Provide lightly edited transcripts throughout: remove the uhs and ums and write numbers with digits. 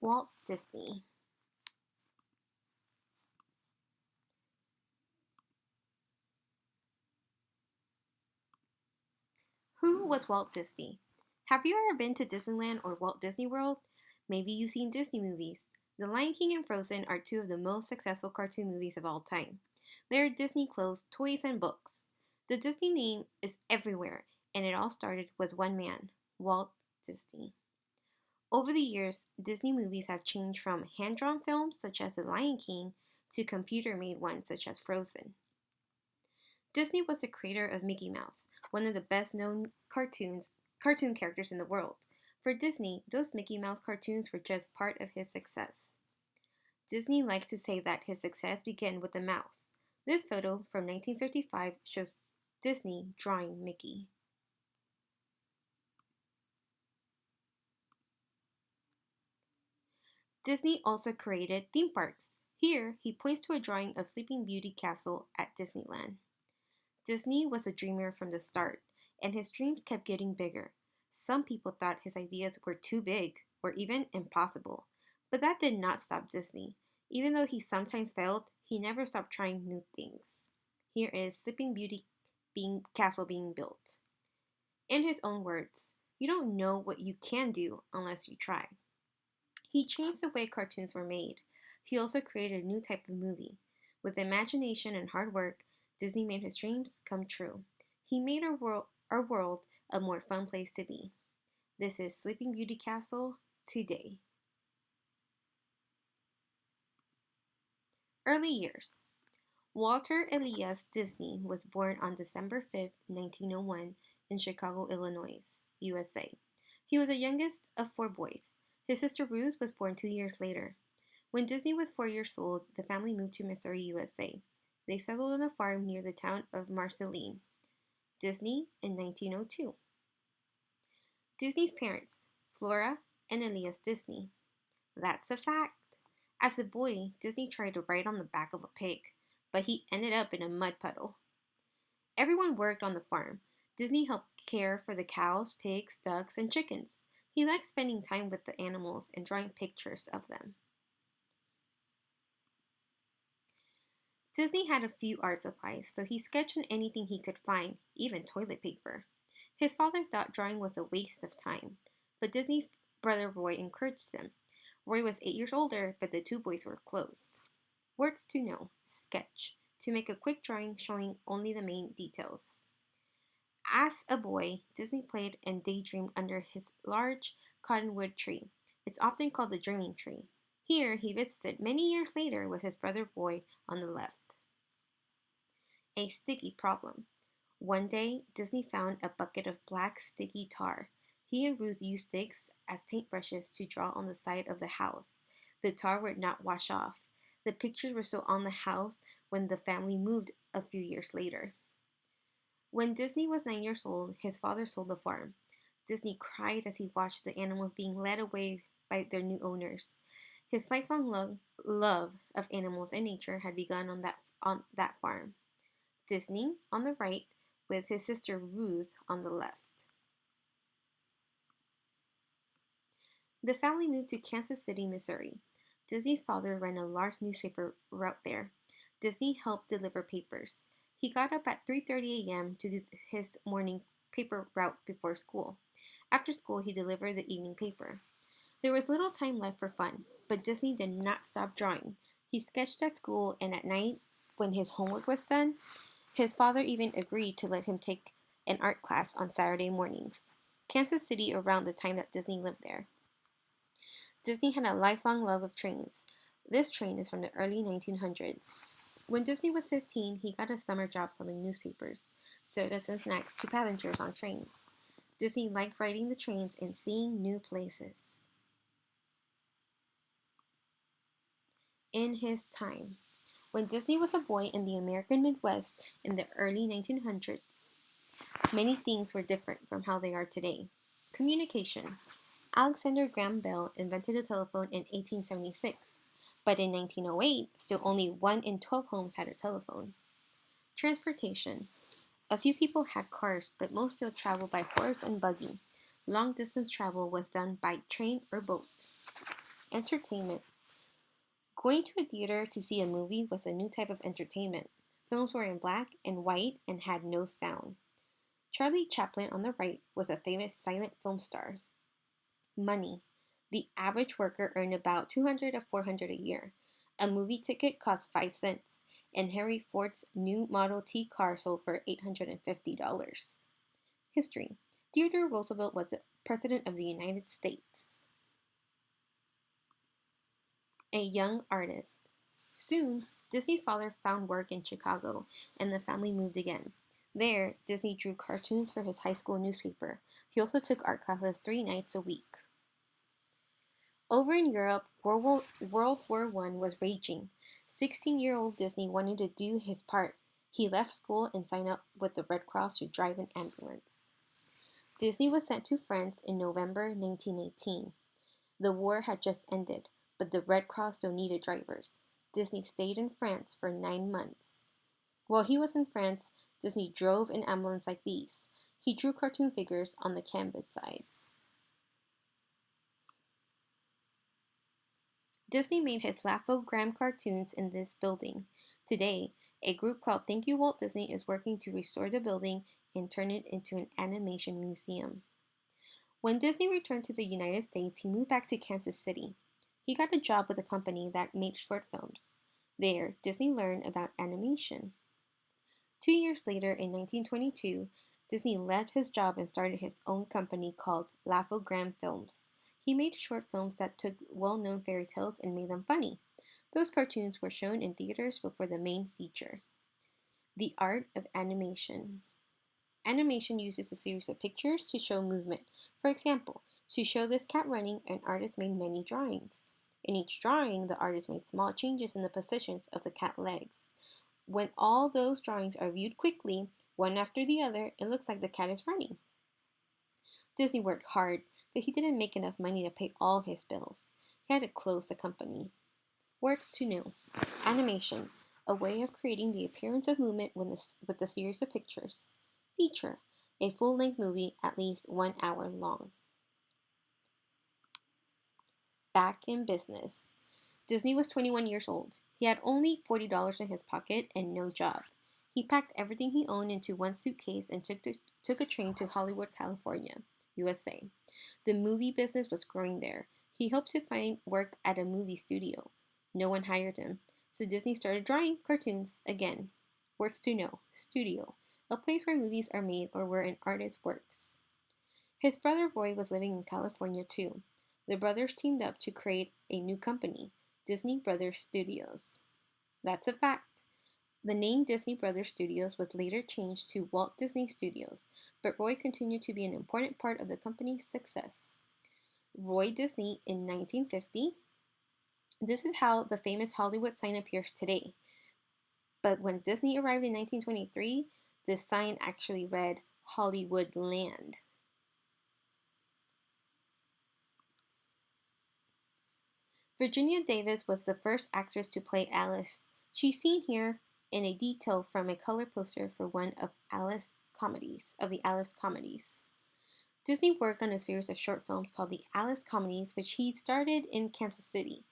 Walt Disney. Who was Walt Disney? Have you ever been to Disneyland or Walt Disney World? Maybe you've seen Disney movies. The Lion King and Frozen are two of the most successful cartoon movies of all time. They are Disney clothes, toys, and books. The Disney name is everywhere, and it all started with one man, Walt Disney. Over the years, Disney movies have changed from hand-drawn films such as The Lion King to computer-made ones such as Frozen. Disney was the creator of Mickey Mouse, one of the best-known cartoon characters in the world. For Disney, those Mickey Mouse cartoons were just part of his success. Disney likes to say that his success began with the mouse. This photo from 1955 shows Disney drawing Mickey. Disney also created theme parks. Here, he points to a drawing of Sleeping Beauty Castle at Disneyland. Disney was a dreamer from the start, and his dreams kept getting bigger. Some people thought his ideas were too big or even impossible, but that did not stop Disney. Even though he sometimes failed, he never stopped trying new things. Here is Sleeping Beauty Castle being built. In his own words, you don't know what you can do unless you try. He changed the way cartoons were made. He also created a new type of movie. With imagination and hard work, Disney made his dreams come true. He made our world a more fun place to be. This is Sleeping Beauty Castle today. Early years. Walter Elias Disney was born on December 5, 1901, in Chicago, Illinois, USA. He was the youngest of 4 boys. His sister Ruth was born 2 years later. When Disney was 4 years old, the family moved to Missouri, USA. They settled on a farm near the town of Marceline. Disney in 1902. Disney's parents, Flora and Elias Disney. That's a fact. As a boy, Disney tried to ride on the back of a pig, but he ended up in a mud puddle. Everyone worked on the farm. Disney helped care for the cows, pigs, ducks, and chickens. He liked spending time with the animals and drawing pictures of them. Disney had a few art supplies, so he sketched on anything he could find, even toilet paper. His father thought drawing was a waste of time, but Disney's brother Roy encouraged him. Roy was 8 years older, but the 2 boys were close. Words to know: sketch, to make a quick drawing showing only the main details. As a boy, Disney played and daydreamed under his large cottonwood tree. It's often called the dreaming tree. Here, he visited many years later with his brother Roy on the left. A sticky problem. One day, Disney found a bucket of black sticky tar. He and Ruth used sticks as paintbrushes to draw on the side of the house. The tar would not wash off. The pictures were still on the house when the family moved a few years later. When Disney was 9 years old, his father sold the farm. Disney cried as he watched the animals being led away by their new owners. His lifelong love of animals and nature had begun on that farm. Disney on the right, with his sister Ruth on the left. The family moved to Kansas City, Missouri. Disney's father ran a large newspaper route there. Disney helped deliver papers. He got up at 3:30 a.m. to do his morning paper route before school. After school, he delivered the evening paper. There was little time left for fun, but Disney did not stop drawing. He sketched at school, and at night, when his homework was done, his father even agreed to let him take an art class on Saturday mornings. Kansas City around the time that Disney lived there. Disney had a lifelong love of trains. This train is from the early 1900s. When Disney was 15, he got a summer job selling newspapers, sodas, and snacks to passengers on trains. Disney liked riding the trains and seeing new places. In his time. When Disney was a boy in the American Midwest in the early 1900s, many things were different from how they are today. Communication. Alexander Graham Bell invented the telephone in 1876, but in 1908, still only 1 in 12 homes had a telephone. Transportation. A few people had cars, but most still traveled by horse and buggy. Long-distance travel was done by train or boat. Entertainment. Going to a theater to see a movie was a new type of entertainment. Films were in black and white and had no sound. Charlie Chaplin on the right was a famous silent film star. Money. The average worker earned about $200 to $400 a year. A movie ticket cost 5 cents, and Henry Ford's new Model T car sold for $850. History. Theodore Roosevelt was the President of the United States. A young artist. Soon, Disney's father found work in Chicago, and the family moved again. There, Disney drew cartoons for his high school newspaper. He also took art classes 3 nights a week. Over in Europe, World War I was raging. 16-year-old Disney wanted to do his part. He left school and signed up with the Red Cross to drive an ambulance. Disney was sent to France in November 1918. The war had just ended, but the Red Cross still needed drivers. Disney stayed in France for 9 months. While he was in France, Disney drove an ambulance like these. He drew cartoon figures on the canvas sides. Disney made his Laugh-O-Gram cartoons in this building. Today, a group called Thank You Walt Disney is working to restore the building and turn it into an animation museum. When Disney returned to the United States, he moved back to Kansas City. He got a job with a company that made short films. There, Disney learned about animation. 2 years later, in 1922, Disney left his job and started his own company called Laugh-O-Gram Films. He made short films that took well-known fairy tales and made them funny. Those cartoons were shown in theaters before the main feature. The art of animation. Animation uses a series of pictures to show movement. For example, to show this cat running, an artist made many drawings. In each drawing, the artist made small changes in the positions of the cat legs. When all those drawings are viewed quickly, one after the other, it looks like the cat is running. Disney worked hard, but he didn't make enough money to pay all his bills. He had to close the company. Words to know. Animation, a way of creating the appearance of movement with a series of pictures. Feature, a full-length movie at least 1 hour long. Back in business. Disney was 21 years old. He had only $40 in his pocket and no job. He packed everything he owned into one suitcase and took a train to Hollywood, California, USA. The movie business was growing there. He hoped to find work at a movie studio. No one hired him, so Disney started drawing cartoons again. Words to know. Studio, a place where movies are made or where an artist works. His brother Roy was living in California too. The brothers teamed up to create a new company, Disney Brothers Studios. That's a fact. The name Disney Brothers Studios was later changed to Walt Disney Studios, but Roy continued to be an important part of the company's success. Roy Disney in 1950. This is how the famous Hollywood sign appears today. But when Disney arrived in 1923, this sign actually read Hollywood Land. Virginia Davis was the first actress to play Alice. She's seen here in a detail from a color poster for one of the Alice comedies. Disney worked on a series of short films called the Alice Comedies, which he started in Kansas City.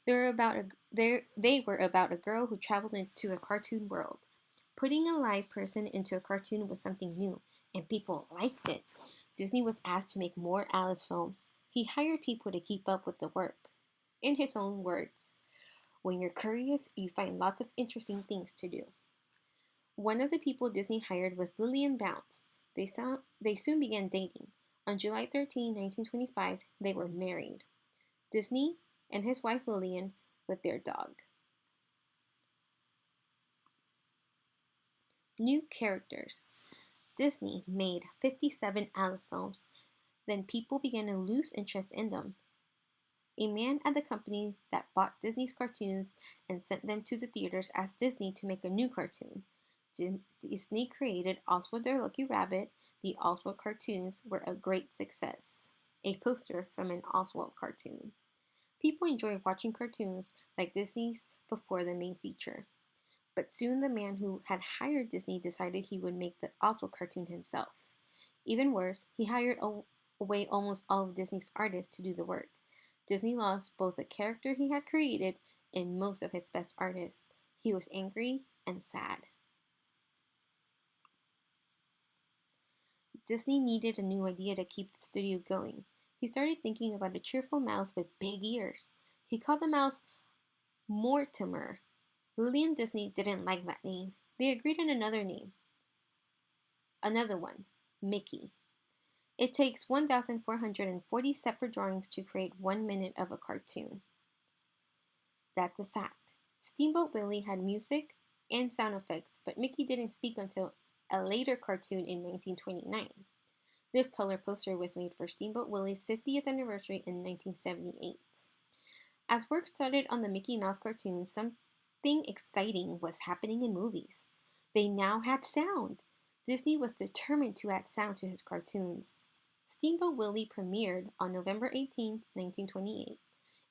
They were about a girl who traveled into a cartoon world. Putting a live person into a cartoon was something new, and people liked it. Disney was asked to make more Alice films. He hired people to keep up with the work. In his own words, when you're curious, you find lots of interesting things to do. One of the people Disney hired was Lillian Bounce. They soon began dating. On July 13, 1925, they were married. Disney and his wife Lillian with their dog. New characters. Disney made 57 Alice films. Then people began to lose interest in them. A man at the company that bought Disney's cartoons and sent them to the theaters asked Disney to make a new cartoon. Disney created Oswald the Lucky Rabbit. The Oswald cartoons were a great success. A poster from an Oswald cartoon. People enjoyed watching cartoons like Disney's before the main feature. But soon the man who had hired Disney decided he would make the Oswald cartoon himself. Even worse, he hired away almost all of Disney's artists to do the work. Disney lost both the character he had created and most of his best artists. He was angry and sad. Disney needed a new idea to keep the studio going. He started thinking about a cheerful mouse with big ears. He called the mouse Mortimer. Lily and Disney didn't like that name. They agreed on another name. Another one, Mickey. It takes 1,440 separate drawings to create 1 minute of a cartoon. That's a fact. Steamboat Willie had music and sound effects, but Mickey didn't speak until a later cartoon in 1929. This color poster was made for Steamboat Willie's 50th anniversary in 1978. As work started on the Mickey Mouse cartoon, something exciting was happening in movies. They now had sound. Disney was determined to add sound to his cartoons. Steamboat Willie premiered on November 18, 1928.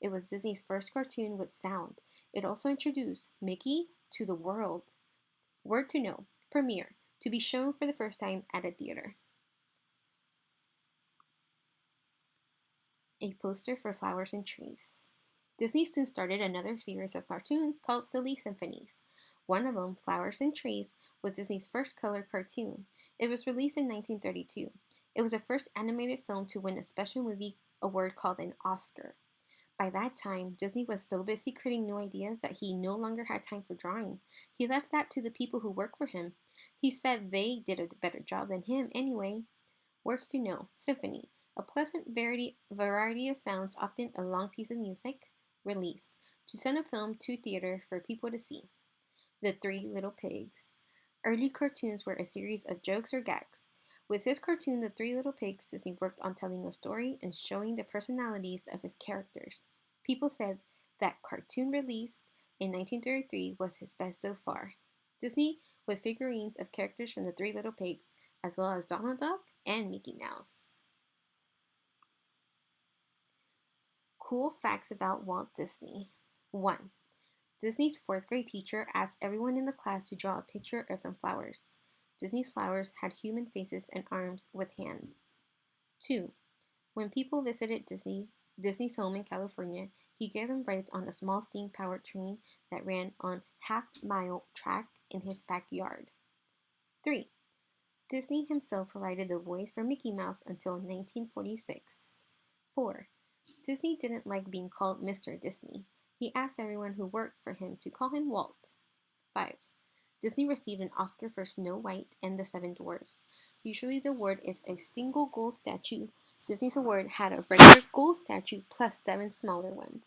It was Disney's first cartoon with sound. It also introduced Mickey to the world. Word to know, premiere, to be shown for the first time at a theater. A poster for Flowers and Trees. Disney soon started another series of cartoons called Silly Symphonies. One of them, Flowers and Trees, was Disney's first color cartoon. It was released in 1932. It was the first animated film to win a special movie award called an Oscar. By that time, Disney was so busy creating new ideas that he no longer had time for drawing. He left that to the people who worked for him. He said they did a better job than him anyway. Words to know, symphony, a pleasant variety of sounds, often a long piece of music. Release, to send a film to theater for people to see. The Three Little Pigs. Early cartoons were a series of jokes or gags. With his cartoon, The Three Little Pigs, Disney worked on telling a story and showing the personalities of his characters. People said that cartoon released in 1933 was his best so far. Disney with figurines of characters from The Three Little Pigs, as well as Donald Duck and Mickey Mouse. Cool facts about Walt Disney. 1. Disney's 4th grade teacher asked everyone in the class to draw a picture of some flowers. Disney's flowers had human faces and arms with hands. 2. When people visited Disney's home in California, he gave them rides on a small steam-powered train that ran on half-mile track in his backyard. 3. Disney himself provided the voice for Mickey Mouse until 1946. 4. Disney didn't like being called Mr. Disney. He asked everyone who worked for him to call him Walt. 5. Disney received an Oscar for Snow White and the Seven Dwarfs. Usually the award is a single gold statue. Disney's award had a regular gold statue plus 7 smaller ones.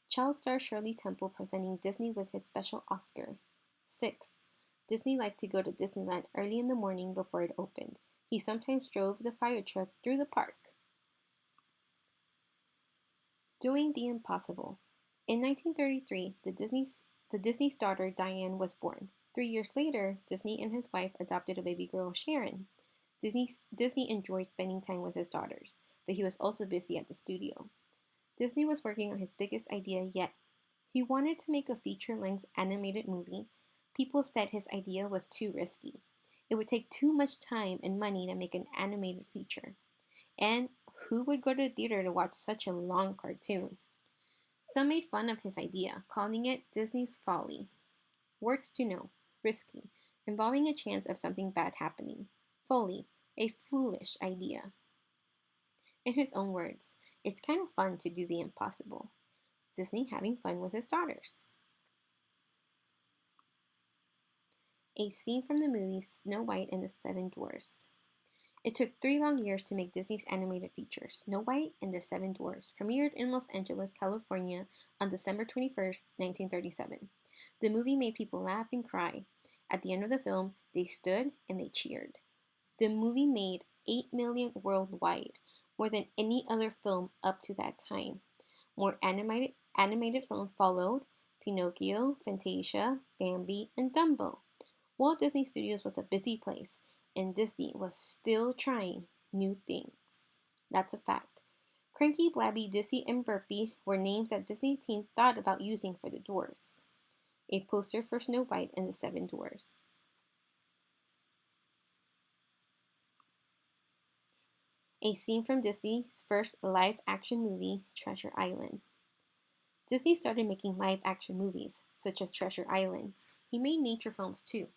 Child star Shirley Temple presenting Disney with his special Oscar. 6. Disney liked to go to Disneyland early in the morning before it opened. He sometimes drove the fire truck through the park. Doing the impossible. In 1933, the Disney's daughter Diane was born. 3 years later, Disney and his wife adopted a baby girl, Sharon. Disney enjoyed spending time with his daughters, but he was also busy at the studio. Disney was working on his biggest idea yet. He wanted to make a feature-length animated movie. People said his idea was too risky. It would take too much time and money to make an animated feature. And who would go to the theater to watch such a long cartoon? Some made fun of his idea, calling it Disney's folly. Words to know, risky, involving a chance of something bad happening. Folly, a foolish idea. In his own words, it's kind of fun to do the impossible. Disney having fun with his daughters. A scene from the movie Snow White and the Seven Dwarfs. It took 3 long years to make Disney's animated feature, Snow White and the Seven Dwarfs, premiered in Los Angeles, California on December 21st, 1937. The movie made people laugh and cry. At the end of the film, they stood and they cheered. The movie made $8 million worldwide, more than any other film up to that time. More animated films followed: Pinocchio, Fantasia, Bambi, and Dumbo. Walt Disney Studios was a busy place, and Disney was still trying new things. That's a fact. Cranky, Blabby, Dizzy, and Burpy were names that Disney team thought about using for the dwarfs. A poster for Snow White and the Seven Dwarfs. A scene from Disney's first live-action movie, Treasure Island. Disney started making live-action movies, such as Treasure Island. He made nature films too.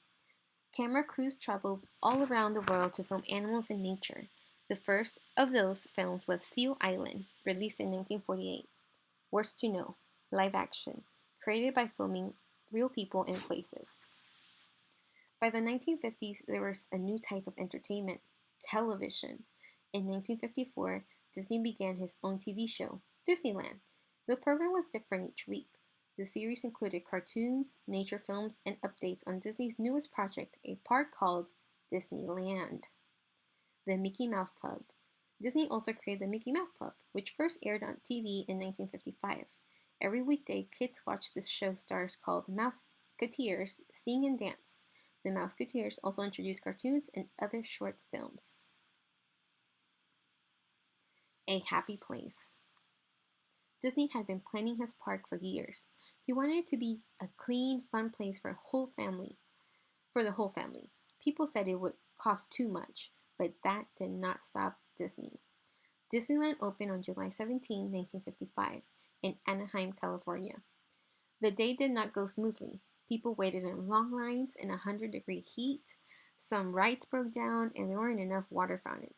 Camera crews traveled all around the world to film animals and nature. The first of those films was Seal Island, released in 1948. Words to Know, live action, created by filming real people and places. By the 1950s, there was a new type of entertainment, television. In 1954, Disney began his own TV show, Disneyland. The program was different each week. The series included cartoons, nature films, and updates on Disney's newest project, a park called Disneyland. The Mickey Mouse Club. Disney also created the Mickey Mouse Club, which first aired on TV in 1955. Every weekday, kids watched this show stars called Mouseketeers sing and dance. The Mouseketeers also introduced cartoons and other short films. A Happy Place. Disney had been planning his park for years. He wanted it to be a clean, fun place for the whole family. People said it would cost too much, but that did not stop Disney. Disneyland opened on July 17, 1955, in Anaheim, California. The day did not go smoothly. People waited in long lines in 100-degree heat. Some rides broke down, and there weren't enough water fountains.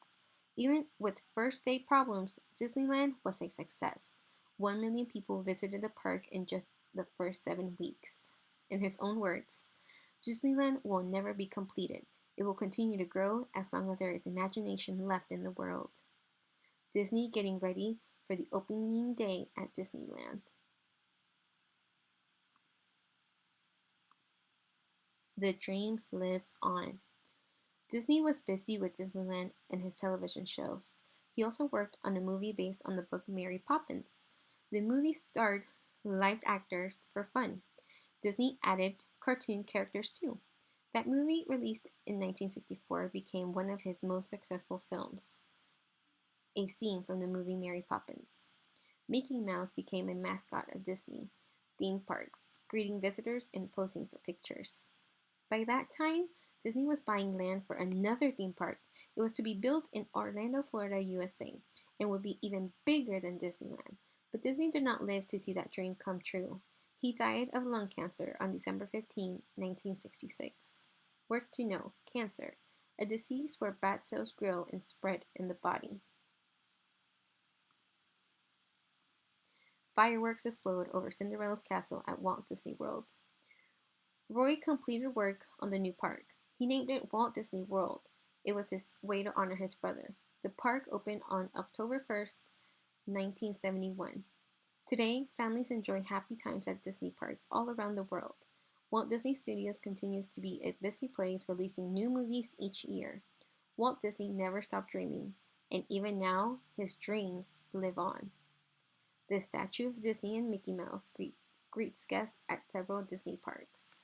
Even with first-day problems, Disneyland was a success. 1 million people visited the park in just the first 7 weeks. In his own words, Disneyland will never be completed. It will continue to grow as long as there is imagination left in the world. Disney getting ready for the opening day at Disneyland. The dream lives on. Disney was busy with Disneyland and his television shows. He also worked on a movie based on the book Mary Poppins. The movie starred live actors for fun. Disney added cartoon characters too. That movie, released in 1964, became one of his most successful films. A scene from the movie Mary Poppins. Mickey Mouse became a mascot of Disney theme parks, greeting visitors and posing for pictures. By that time, Disney was buying land for another theme park. It was to be built in Orlando, Florida, USA, and would be even bigger than Disneyland. But Disney did not live to see that dream come true. He died of lung cancer on December 15, 1966. Words to know, cancer, a disease where bad cells grow and spread in the body. Fireworks explode over Cinderella's castle at Walt Disney World. Roy completed work on the new park. He named it Walt Disney World. It was his way to honor his brother. The park opened on October 1st, 1971. Today, families enjoy happy times at Disney parks all around the world. Walt Disney Studios continues to be a busy place, releasing new movies each year. Walt Disney never stopped dreaming, and even now, his dreams live on. The statue of Disney and Mickey Mouse greets guests at several Disney parks.